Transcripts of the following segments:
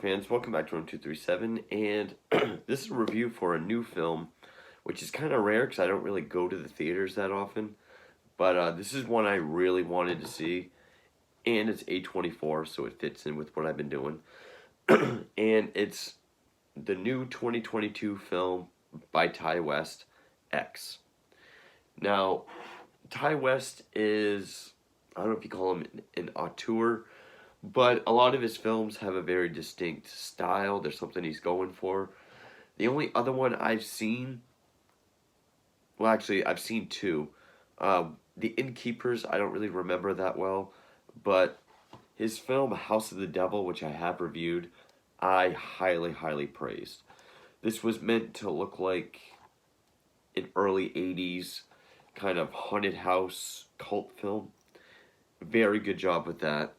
fans, welcome back to Room 237, and this is a review for a new film, which is kind of rare because I don't really go to the theaters that often, but this is one I really wanted to see, and it's A24, so it fits in with what I've been doing, and it's the new 2022 film by Ty West, X. Now, Ty West is, I don't know if you call him an auteur, but a lot of his films have a very distinct style. There's something he's going for. The only other one I've seen, well, actually, I've seen two. The Innkeepers, I don't really remember that well, but his film House of the Devil, which I have reviewed, I highly, highly praised. This was meant to look like an early 80s kind of haunted house cult film. Very good job with that.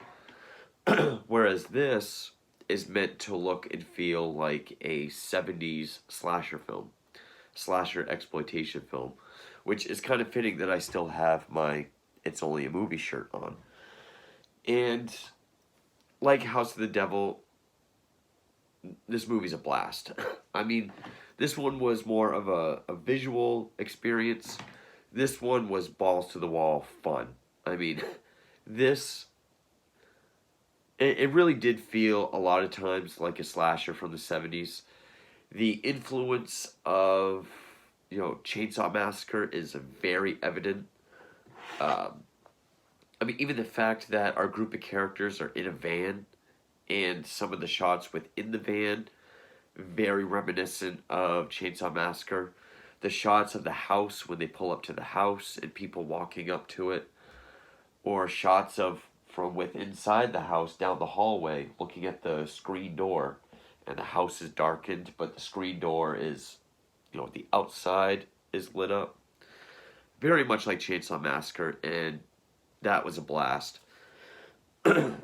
Whereas this is meant to look and feel like a 70s slasher film, slasher exploitation film, which is kind of fitting that I still have my It's Only a Movie shirt on. And like House of the Devil, this movie's a blast. I mean, this one was more of a visual experience. This one was balls to the wall fun. I mean, this... It really did feel a lot of times like a slasher from the 70s. The influence of, Chainsaw Massacre is very evident. I mean, even the fact that our group of characters are in a van and some of the shots within the van, very reminiscent of Chainsaw Massacre. The shots of the house when they pull up to the house and people walking up to it. Or shots of from inside the house down the hallway looking at the screen door, and the house is darkened but the screen door is, the outside is lit up, very much like Chainsaw Massacre, and that was a blast. It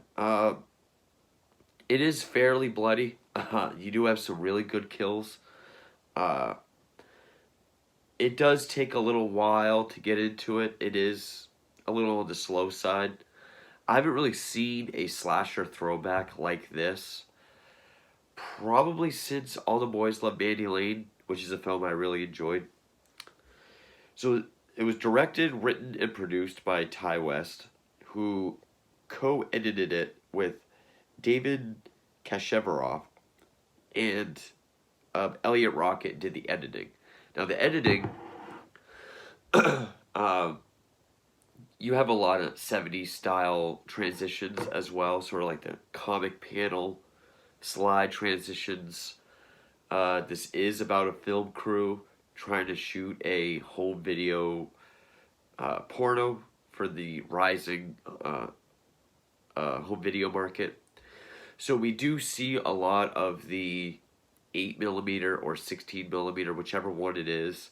is fairly bloody. You do have some really good kills. It does take a little while to get into it. It is a little on the slow side. I haven't really seen a slasher throwback like this probably since All the Boys Love Mandy Lane, which is a film I really enjoyed. So it was directed, written, and produced by Ty West, who co-edited it with David Kashevaroff, and Elliot Rocket did the editing. Now the editing... you have a lot of 70s style transitions as well, sort of like the comic panel slide transitions. This is about a film crew trying to shoot a home video porno for the rising home video market. So we do see a lot of the 8mm or 16mm, whichever one it is,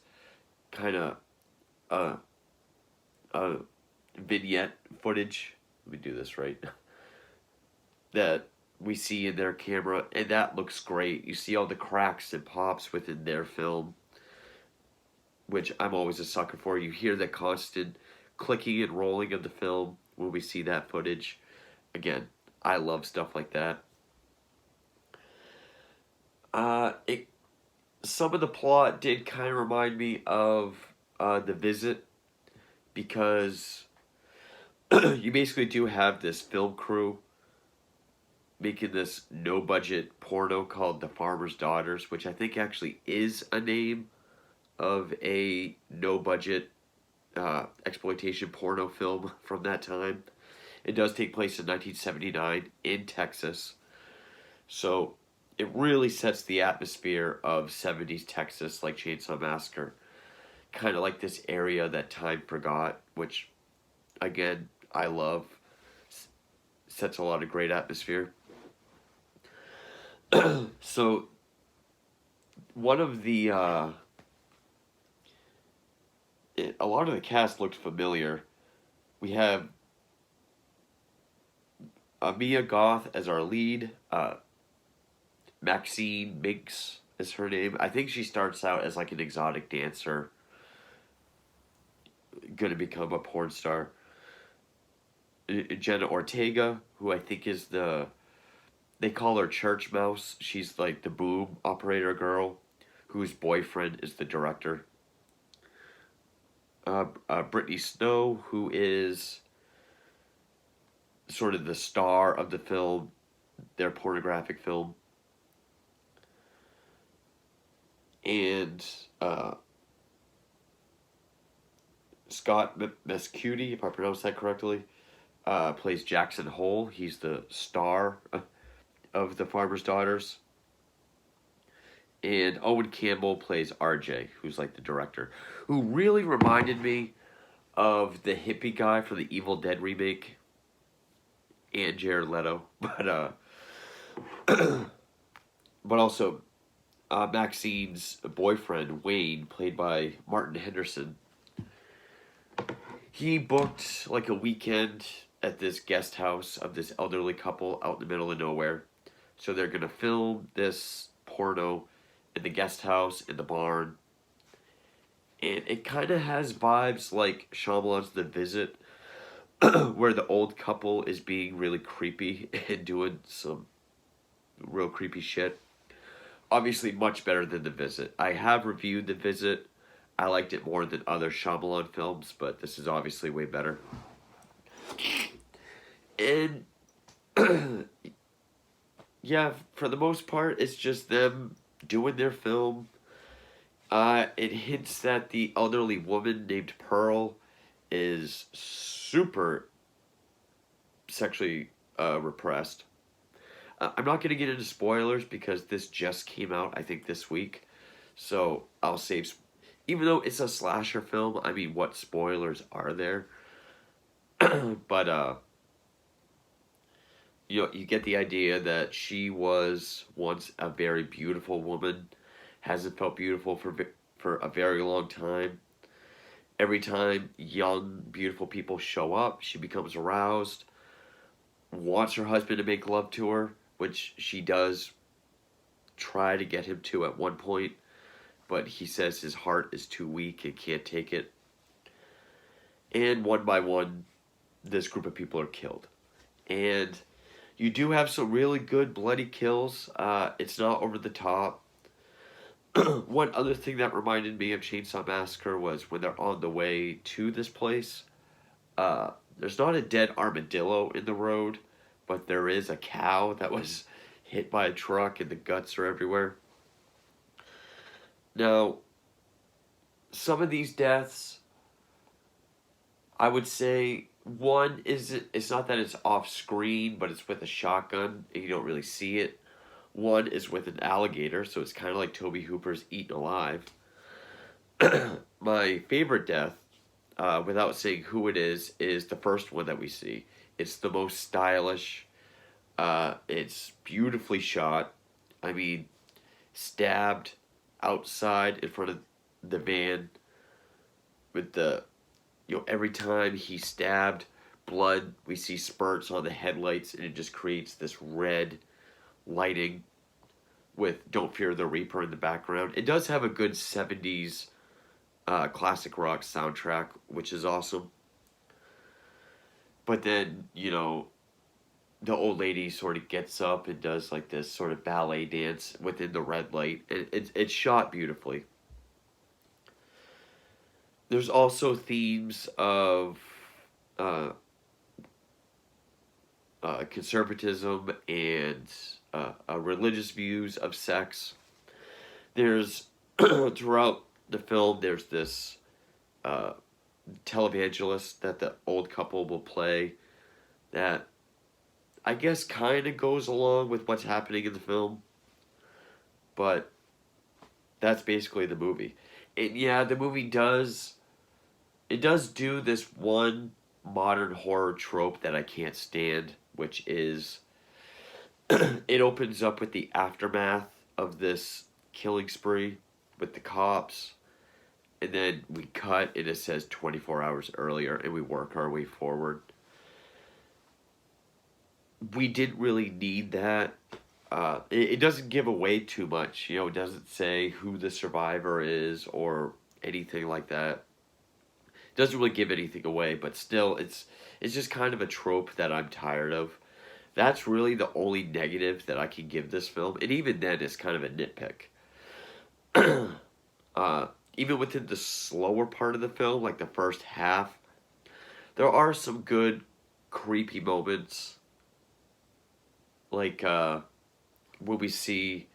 kind of vignette footage. Let me do this right. That we see in their camera, and that looks great. You see all the cracks and pops within their film, which I'm always a sucker for. You hear the constant clicking and rolling of the film when we see that footage. Again, I love stuff like that. Some of the plot did kind of remind me of The Visit, because you basically do have this film crew making this no-budget porno called The Farmer's Daughters, which I think actually is a name of a no-budget exploitation porno film from that time. It does take place in 1979 in Texas. So it really sets the atmosphere of 70s Texas, like Chainsaw Massacre. Kind of like this area that time forgot, which, again, I love. Sets a lot of great atmosphere. So, one of the, a lot of the cast looked familiar. We have Mia Goth as our lead. Maxine Minks is her name. I think she starts out as like an exotic dancer, gonna become a porn star. Jenna Ortega, who I think is the they call her Church Mouse. She's like the boom operator girl, whose boyfriend is the director. Brittany Snow, who is sort of the star of the film, their pornographic film. And Scott Mescudi, if I pronounced that correctly, plays Jackson Hole. He's the star of The Farmer's Daughters. And Owen Campbell plays RJ, who's like the director, who really reminded me of the hippie guy for the Evil Dead remake, and Jared Leto. But also Maxine's boyfriend, Wayne, played by Martin Henderson. He booked like a weekend at this guest house of this elderly couple out in the middle of nowhere. So they're going to film this porno in the guest house, in the barn. And it kind of has vibes like Shyamalan's The Visit, where the old couple is being really creepy and doing some real creepy shit. Obviously much better than The Visit. I have reviewed The Visit. I liked it more than other Shyamalan films, but this is obviously way better. And yeah, for the most part, it's just them doing their film. It hints that the elderly woman named Pearl is super sexually repressed. I'm not going to get into spoilers because this just came out, I think, this week. So I'll save... Even though it's a slasher film, I mean, what spoilers are there? But, you know, you get the idea that she was once a very beautiful woman, hasn't felt beautiful for a very long time. Every time young, beautiful people show up, she becomes aroused, wants her husband to make love to her, which she does try to get him to at one point, but he says his heart is too weak and can't take it. And one by one, this group of people are killed. And you do have some really good bloody kills. It's not over the top. One other thing that reminded me of Chainsaw Massacre was when they're on the way to this place. There's not a dead armadillo in the road, but there is a cow that was hit by a truck and the guts are everywhere. Now, some of these deaths, I would say one is, it's not that it's off screen, but it's with a shotgun and you don't really see it. One is with an alligator, so it's kind of like Tobe Hooper's Eaten Alive. My favorite death, without saying who it is the first one that we see. It's the most stylish. It's beautifully shot. I mean, stabbed outside in front of the van with the, you know, every time he stabbed, blood, we see spurts on the headlights and it just creates this red lighting with Don't Fear the Reaper in the background. It does have a good 70s classic rock soundtrack, which is awesome. But then, you know, the old lady sort of gets up and does like this sort of ballet dance within the red light. And it's shot beautifully. There's also themes of conservatism and religious views of sex. There's, throughout the film, there's this televangelist that the old couple will play that I guess kind of goes along with what's happening in the film. But that's basically the movie. And yeah, the movie does do this one modern horror trope that I can't stand, which is it opens up with the aftermath of this killing spree with the cops, and then we cut and it says 24 hours earlier and we work our way forward. We didn't really need that. It doesn't give away too much, you know, it doesn't say who the survivor is or anything like that. It doesn't really give anything away, but still, it's just kind of a trope that I'm tired of. That's really the only negative that I can give this film, and even then, it's kind of a nitpick. uh, Even within the slower part of the film, like the first half, there are some good creepy moments, like when we see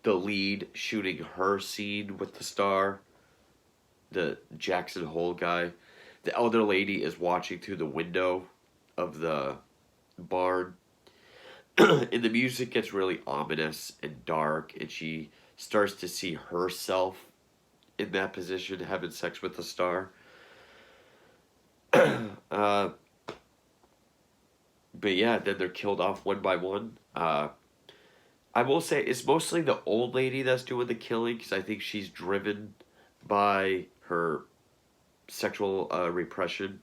the lead shooting her scene with the star, the Jackson Hole guy. The elder lady is watching through the window of the barn, and the music gets really ominous and dark, and she starts to see herself in that position having sex with the star. uh, but yeah, then they're killed off one by one. I will say it's mostly the old lady that's doing the killing because I think she's driven by her sexual repression.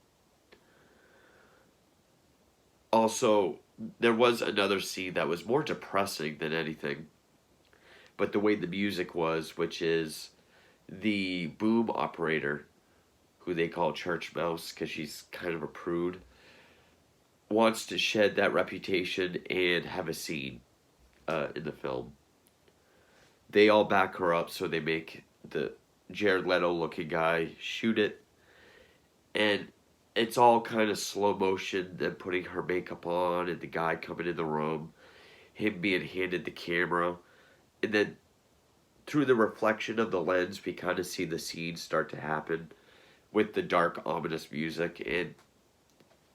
Also, there was another scene that was more depressing than anything, but the way the music was, which is the boom operator, who they call Church Mouse because she's kind of a prude, wants to shed that reputation and have a scene in the film. They all back her up, so they make the Jared Leto looking guy shoot it, and it's all kind of slow motion, then putting her makeup on, and the guy coming in the room, him being handed the camera, and then through the reflection of the lens, we kind of see the scene start to happen with the dark, ominous music, and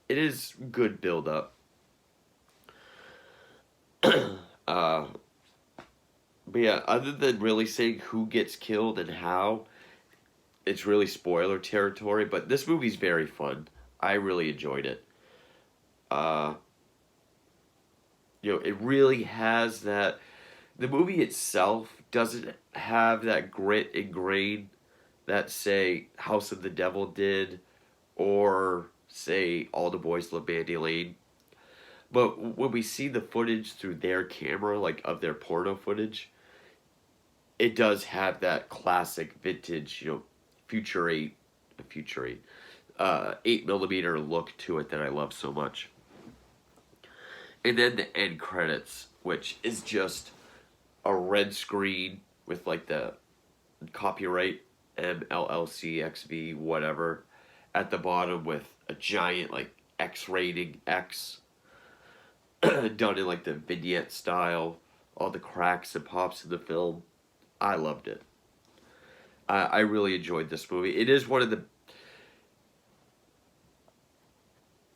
it is good build up. uh, but yeah, other than really saying who gets killed and how, it's really spoiler territory. But this movie's very fun. I really enjoyed it. Uh, it really has that. The movie itself doesn't have that grit and grain that, say, House of the Devil did, or say All the Boys Love Mandy Lane. But when we see the footage through their camera, like of their porno footage, it does have that classic vintage, future eight, future eight, 8 millimeter look to it that I love so much. And then the end credits, which is just a red screen with like the copyright MLLCXV whatever at the bottom with a giant like X rating X done in like the vignette style, all the cracks and pops in the film. I loved it. I really enjoyed this movie. It is one of the,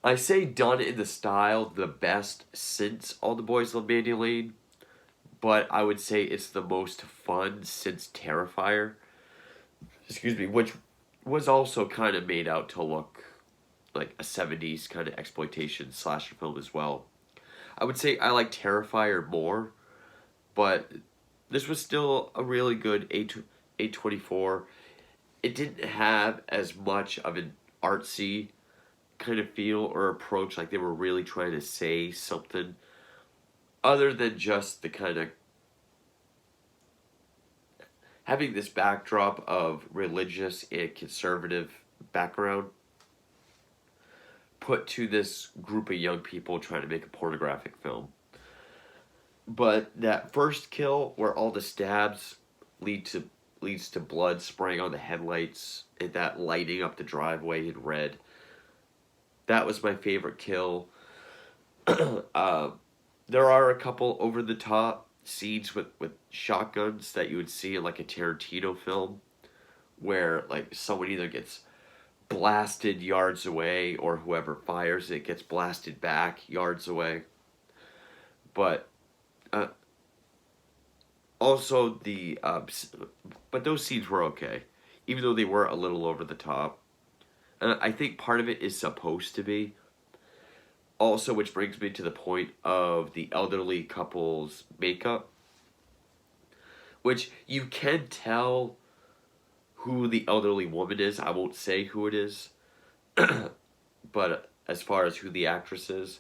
I say done in the style, the best since All the Boys Love Mandy Lane, but I would say it's the most fun since Terrifier. Excuse me, which was also kind of made out to look like a 70s kind of exploitation slasher film as well. I would say I like Terrifier more, but this was still a really good A24. It didn't have as much of an artsy kind of feel or approach, like they were really trying to say something other than just the kind of having this backdrop of religious and conservative background put to this group of young people trying to make a pornographic film. But that first kill where all the stabs leads to blood spraying on the headlights and that lighting up the driveway in red, that was my favorite kill. There are a couple over the top scenes with shotguns that you would see in like a Tarantino film where like someone either gets blasted yards away or whoever fires it gets blasted back yards away. But uh, also but those scenes were okay, even though they were a little over the top. I think part of it is supposed to be. Also, which brings me to the point of the elderly couple's makeup, which you can tell who the elderly woman is. I won't say who it is, but as far as who the actress is,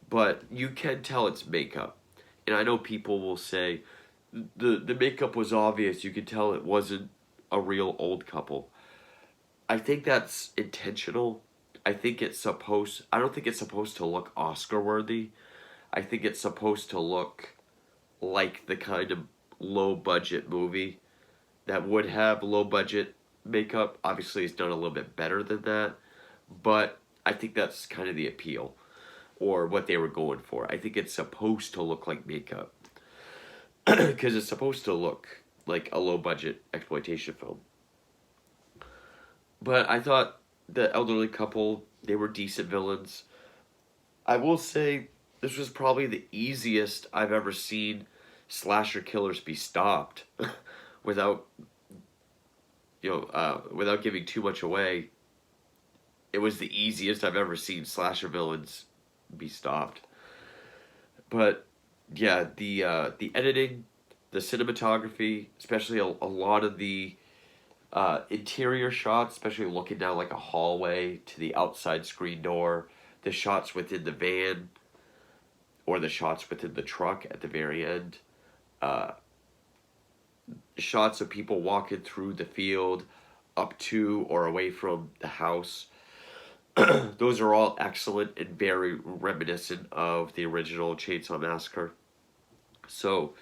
but you can tell it's makeup. And I know people will say the makeup was obvious. You could tell it wasn't a real old couple. I think that's intentional. I don't think it's supposed to look Oscar worthy. I think it's supposed to look like the kind of low budget movie that would have low budget makeup. Obviously, it's done a little bit better than that, but I think that's kind of the appeal or what they were going for. I think it's supposed to look like makeup because it's supposed to look like a low budget exploitation film. But I thought the elderly couple, they were decent villains. I will say this was probably the easiest I've ever seen slasher killers be stopped without without giving too much away. It was the easiest I've ever seen slasher villains be stopped. But yeah, the editing, the cinematography, especially a lot of the interior shots, especially looking down like a hallway to the outside screen door, the shots within the van, or the shots within the truck at the very end, uh, shots of people walking through the field up to or away from the house. Those are all excellent and very reminiscent of the original Chainsaw Massacre. So,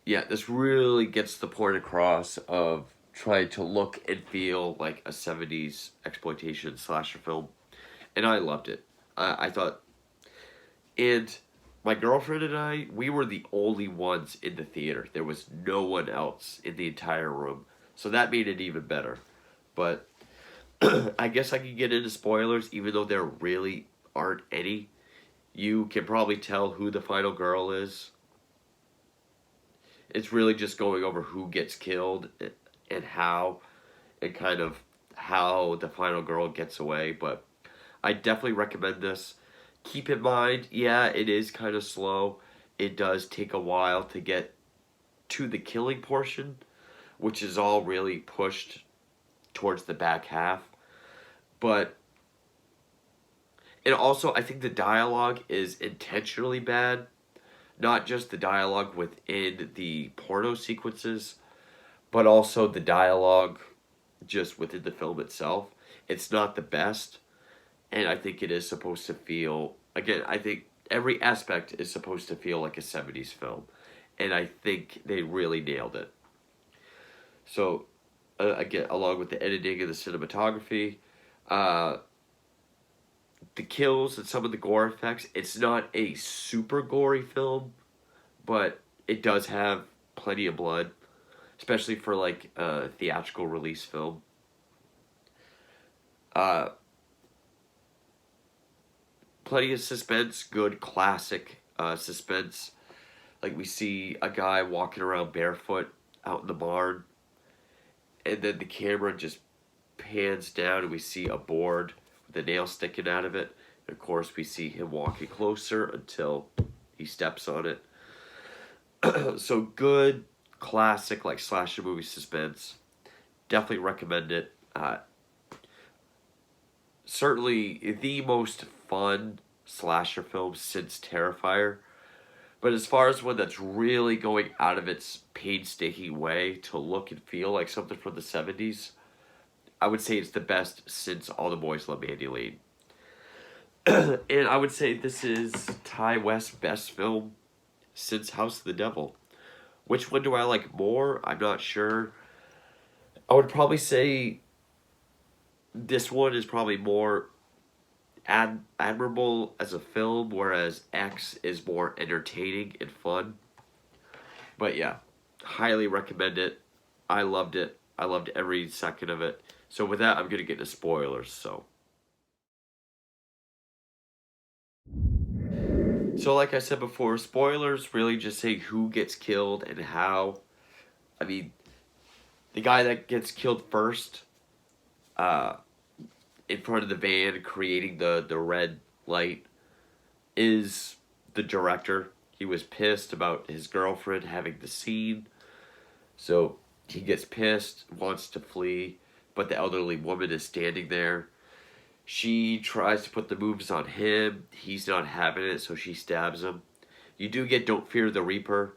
yeah, this really gets the point across of trying to look and feel like a 70s exploitation slasher film. And I loved it. I thought, and my girlfriend and I, we were the only ones in the theater. There was no one else in the entire room. So that made it even better. But I guess I can get into spoilers, even though there really aren't any. You can probably tell who the final girl is. It's really just going over who gets killed and how, and kind of how the final girl gets away. But I definitely recommend this. Keep in mind, yeah, it is kind of slow. It does take a while to get to the killing portion, which is all really pushed towards the back half. But, and also I think the dialogue is intentionally bad. Not just the dialogue within the porno sequences, but also the dialogue just within the film itself. It's not the best, and I think it is supposed to feel, again, I think every aspect is supposed to feel like a 70s film, and I think they really nailed it. So, again, along with the editing and the cinematography, uh, the kills and some of the gore effects, it's not a super gory film, but it does have plenty of blood, especially for like a theatrical release film. Uh, Plenty of suspense, good classic suspense. Like we see a guy walking around barefoot out in the barn, and then the camera just pans down and we see a board with a nail sticking out of it. And of course, we see him walking closer until he steps on it. So good, classic like slasher movie suspense. Definitely recommend it. Certainly the most fun slasher film since Terrifier. But as far as one that's really going out of its painstaking way to look and feel like something from the 70s, I would say it's the best since All the Boys Love Mandy Lane. And I would say this is Ty West's best film since House of the Devil. Which one do I like more? I'm not sure. I would probably say this one is probably more admirable as a film, whereas X is more entertaining and fun. But yeah, highly recommend it. I loved it. I loved every second of it. So with that, I'm going to get into spoilers. So like I said before, spoilers really just say who gets killed and how. I mean, the guy that gets killed first, uh, in front of the van creating the red light, is the director. He was pissed about his girlfriend having the scene, so he gets pissed, wants to flee, but the elderly woman is standing there. She tries to put the moves on him. He's not having it, so she stabs him. You do get Don't Fear the Reaper.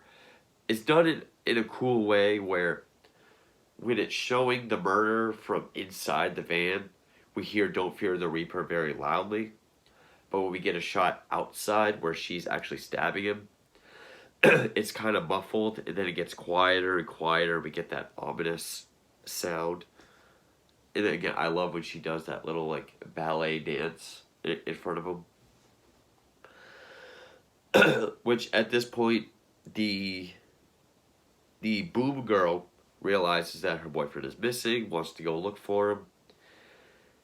It's done in a cool way where when it's showing the murder from inside the van, we hear Don't Fear the Reaper very loudly. but when we get a shot outside where she's actually stabbing him, it's kind of muffled, and then it gets quieter and quieter. We get that ominous sound. And then again, I love when she does that little like ballet dance in front of him. Which at this point, the boob girl realizes that her boyfriend is missing, wants to go look for him.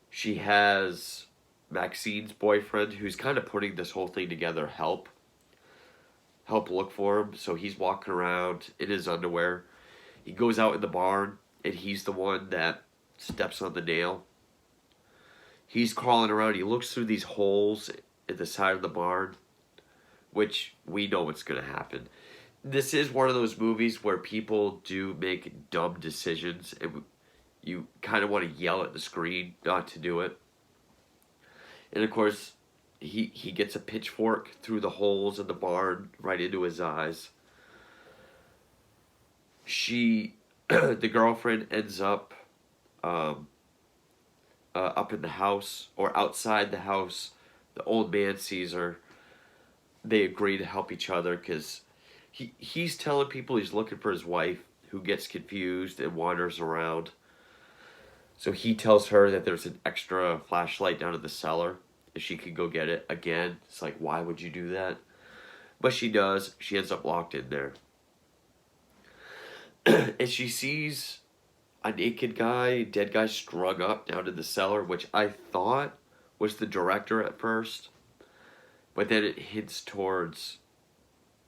She has Maxine's boyfriend, who's kind of putting this whole thing together, help look for him. So he's walking around in his underwear. He goes out in the barn, and he's the one that steps on the nail. He's crawling around. He looks through these holes in the side of the barn, which we know what's going to happen. This is one of those movies where people do make dumb decisions, and you kind of want to yell at the screen not to do it. And of course, he gets a pitchfork through the holes in the barn right into his eyes. The girlfriend ends up up in the house or outside the house. The old man sees her. They agree to help each other because he's telling people he's looking for his wife, who gets confused and wanders around. So he tells her that there's an extra flashlight down in the cellar, if she could go get it. Again, it's like, why would you do that? But she does. She ends up locked in there. And she sees a naked guy, dead guy, strung up down in the cellar, which I thought was the director at first. But then it hints towards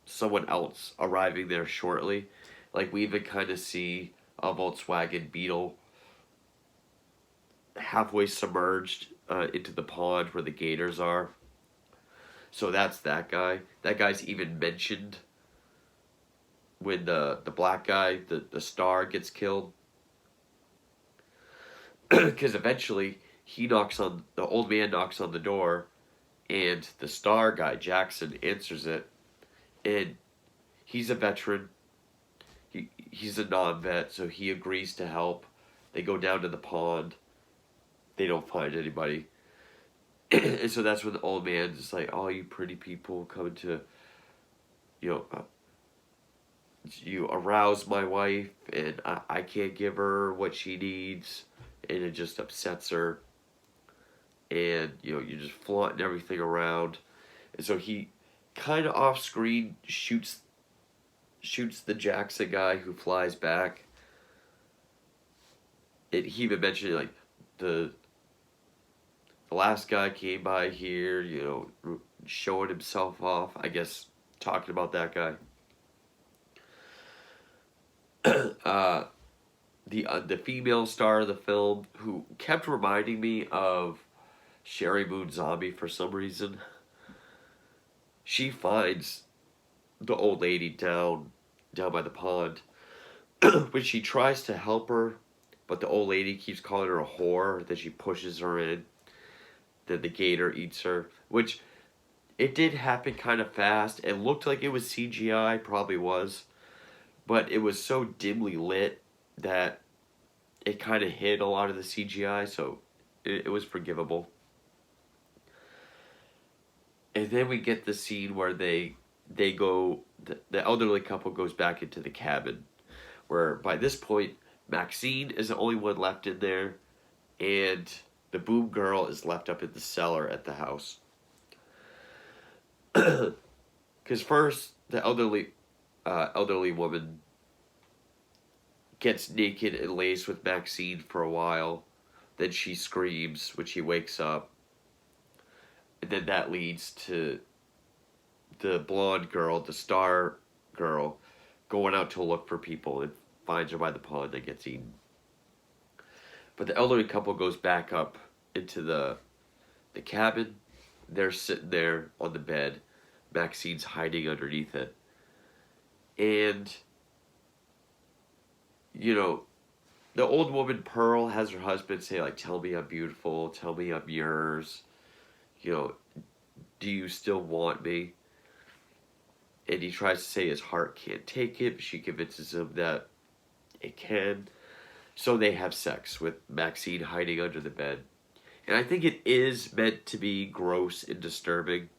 someone else arriving there shortly. Like, we even kind of see a Volkswagen Beetle halfway submerged into the pond where the gators are. So that's that guy. That guy's even mentioned when the black guy, the star, gets killed. Because eventually the old man knocks on the door, and the star guy, Jackson, answers it. And he's a veteran. He's a non-vet, so he agrees to help. They go down to the pond. They don't find anybody. And so that's when the old man's just like, oh, you pretty people coming to, you arouse my wife, and I can't give her what she needs, and it just upsets her. And, you're just flaunting everything around. And so he kind of off screen shoots the Jackson guy, who flies back. He even mentioned, like, the last guy came by here, showing himself off, I guess, talking about that guy. The female star of the film, who kept reminding me of Sherry Moon Zombie for some reason. She finds the old lady down by the pond. When she tries to help her, but the old lady keeps calling her a whore, then she pushes her in. Then the gator eats her, which it did happen kind of fast. It looked like it was CGI, probably was, but it was so dimly lit that it kind of hid a lot of the CGI, so it was forgivable. And then we get the scene where the elderly couple goes back into the cabin, where by this point Maxine is the only one left in there, and the boob girl is left up in the cellar at the house. Because first, the elderly woman gets naked and lays with Maxine for a while. Then she screams when she wakes up. And then that leads to the blonde girl, the star girl, going out to look for people and finds her by the pond and gets eaten. But the elderly couple goes back up into the cabin. They're sitting there on the bed. Maxine's hiding underneath it. And, the old woman, Pearl, has her husband say, like, tell me I'm beautiful, tell me I'm yours. Do you still want me? And he tries to say his heart can't take it, but she convinces him that it can. So they have sex with Maxine hiding under the bed. And I think it is meant to be gross and disturbing.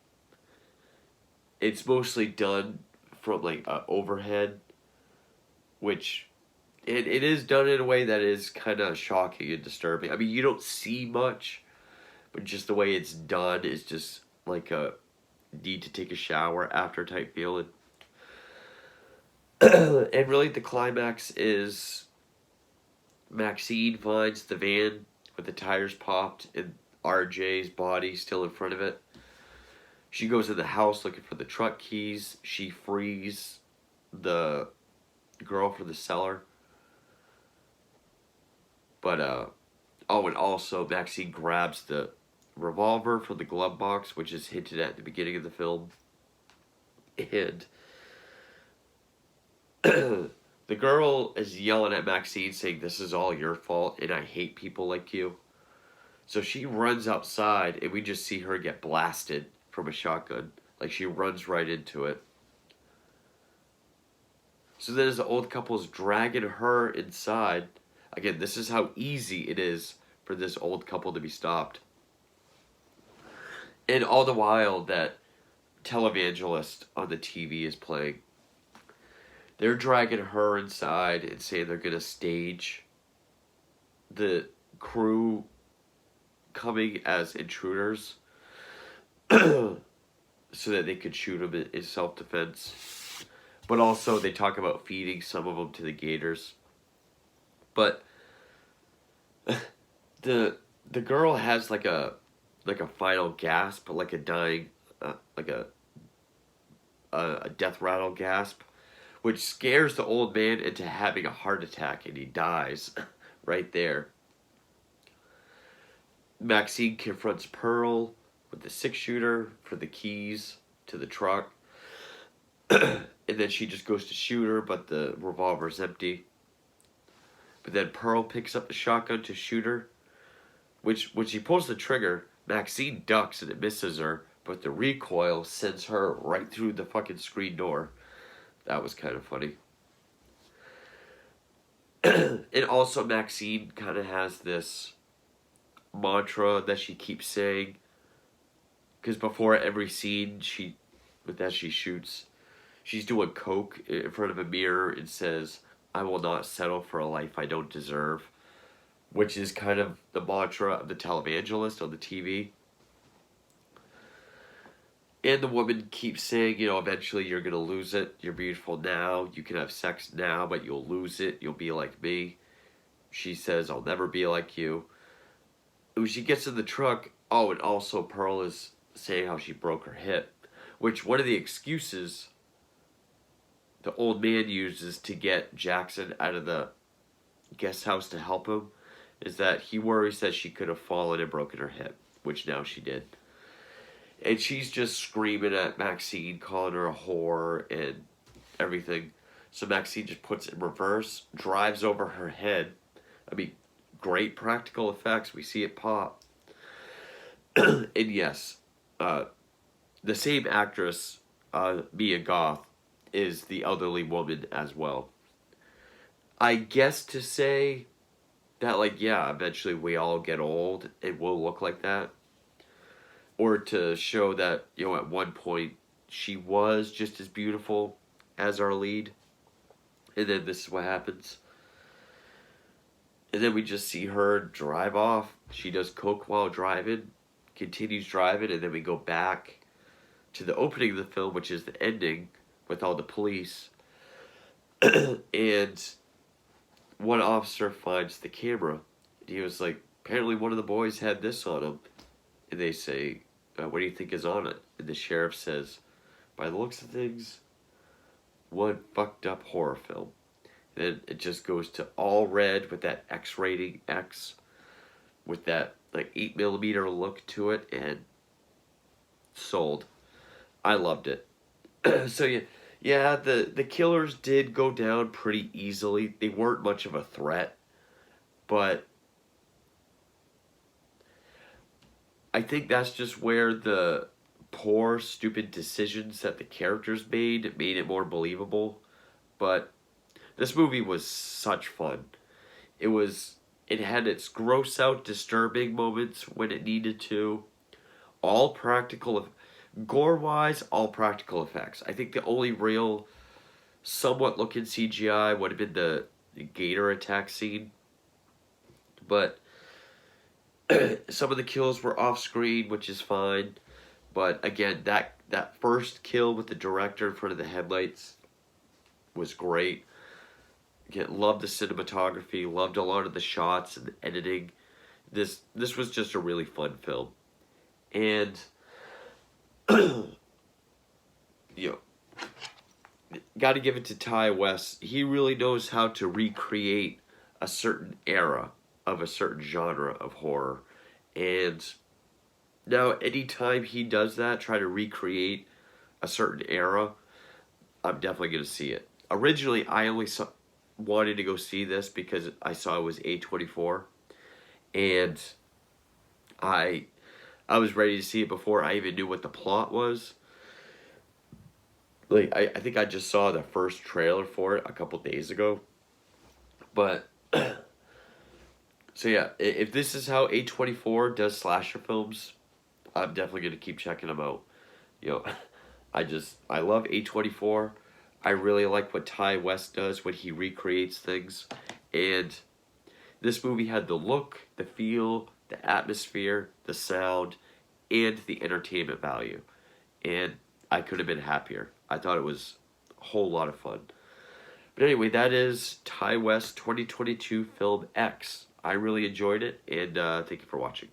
It's mostly done from like overhead, which it is done in a way that is kind of shocking and disturbing. I mean, you don't see much, but just the way it's done is just like a need to take a shower after type feeling. And really, the climax is Maxine finds the van with the tires popped and RJ's body still in front of it. She goes in the house looking for the truck keys. She frees the girl from the cellar. But, oh, and also Maxine grabs the revolver from the glove box, which is hinted at the beginning of the film. And the girl is yelling at Maxine saying, "This is all your fault and I hate people like you." So she runs outside and we just see her get blasted from a shotgun. Like she runs right into it. So then as the old couple is dragging her inside, again, this is how easy it is for this old couple to be stopped. And all the while that televangelist on the TV is playing, they're dragging her inside and saying they're going to stage the crew coming as intruders so that they could shoot them in self-defense. But also they talk about feeding some of them to the gators. But the girl has like a final gasp, like a dying, like a death rattle gasp, which scares the old man into having a heart attack, and he dies right there. Maxine confronts Pearl with the 6-shooter for the keys to the truck. And then she just goes to shoot her, but the revolver's empty. But then Pearl picks up the shotgun to shoot her, which when she pulls the trigger, Maxine ducks and it misses her, but the recoil sends her right through the fucking screen door. That was kind of funny. And also Maxine kind of has this mantra that she keeps saying, because before every scene that she shoots, she's doing coke in front of a mirror and says, "I will not settle for a life I don't deserve," which is kind of the mantra of the televangelist on the TV. And the woman keeps saying, eventually you're going to lose it. You're beautiful now. You can have sex now, but you'll lose it. You'll be like me. She says, "I'll never be like you." When she gets in the truck, oh, and also Pearl is saying how she broke her hip, which one of the excuses the old man uses to get Jackson out of the guest house to help him is that he worries that she could have fallen and broken her hip, which now she did. And she's just screaming at Maxine, calling her a whore and everything. So Maxine just puts it in reverse, drives over her head. I mean, great practical effects. We see it pop. And yes, the same actress, Mia Goth, is the elderly woman as well. I guess to say that, eventually we all get old and we'll look like that. Or to show that, at one point she was just as beautiful as our lead. And then this is what happens. And then we just see her drive off. She does coke while driving, continues driving, and then we go back to the opening of the film, which is the ending with all the police. And one officer finds the camera. And he was like, apparently one of the boys had this on him. And they say, "What do you think is on it?" And the sheriff says, "By the looks of things, one fucked up horror film." And then it just goes to all red with that X rating X, with that 8mm look to it, and sold. I loved it. So yeah, the killers did go down pretty easily. They weren't much of a threat, but I think that's just where the poor, stupid decisions that the characters made it more believable. But this movie was such fun. It It had its gross out, disturbing moments when it needed to. All practical, gore-wise, all practical effects. I think the only real, somewhat looking CGI would have been the gator attack scene. But some of the kills were off screen, which is fine. But again, that first kill with the director in front of the headlights was great. Again, loved the cinematography, loved a lot of the shots and the editing. This was just a really fun film. And you know, got to give it to Ty West. He really knows how to recreate a certain era of a certain genre of horror. And now, anytime he does that, try to recreate a certain era, I'm definitely going to see it. Originally, I only wanted to go see this because I saw it was A24. And I was ready to see it before I even knew what the plot was. Like, I think I just saw the first trailer for it a couple days ago. But, so yeah, if this is how A24 does slasher films, I'm definitely going to keep checking them out. You know, I love A24. I really like what Ty West does when he recreates things. And this movie had the look, the feel, the atmosphere, the sound, and the entertainment value. And I could have been happier. I thought it was a whole lot of fun. But anyway, that is Ty West 2022 film X. I really enjoyed it, and thank you for watching.